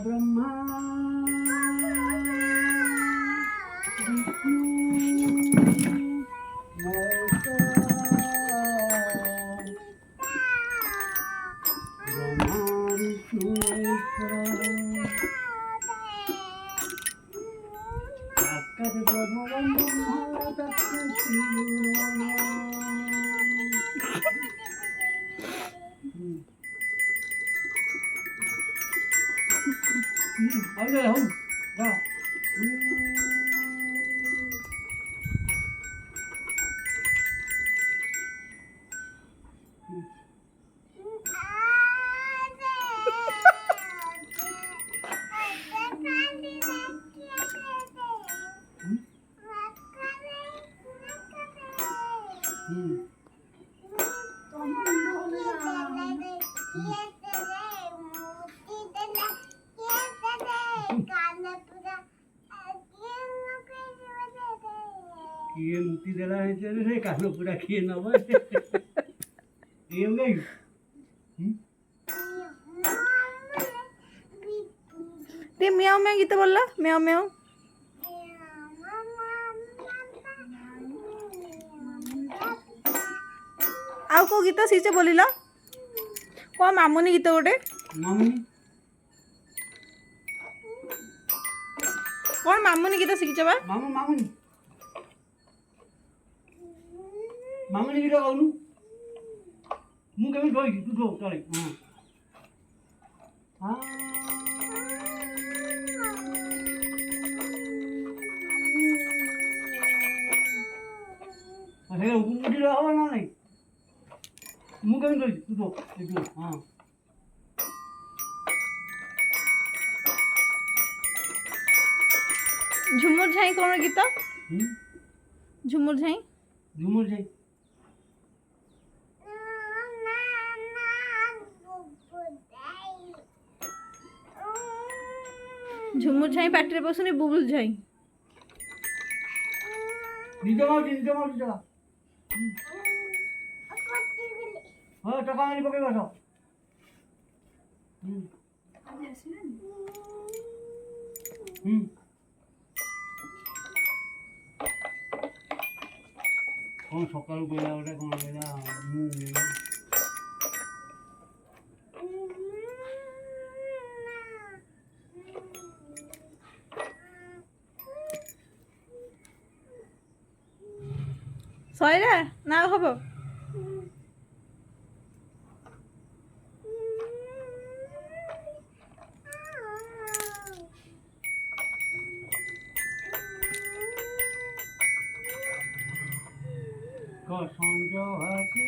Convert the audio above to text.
ब्रह्मा अरे हम जा ये मुक्ति देला है रे कानो पूरा किए न बस ये हो गई ते म्याऊ म्याऊ गीत बोलला म्याऊ म्याऊ आउ को गीत सीचे बोलिला को मामुनी गीत गोटे मामुनी कौन मामुनी गीत शिखिछ बा मामू मामुनी मामुनी गीत गाउनु मु केमे गई तू गो चले हां अरे उडी रहो ना नहीं मु केमे गई तू गो हां झुमुर झाई कौन गीत झुमुर झाई झुमुर झाई झुमुर झाई पाटरे बसुनी बुबुल झाई निजे माउ जा हां टका आनी पके बस कौन सकाल गया ओटा कौन गया सईरा ना हबो संजो हासे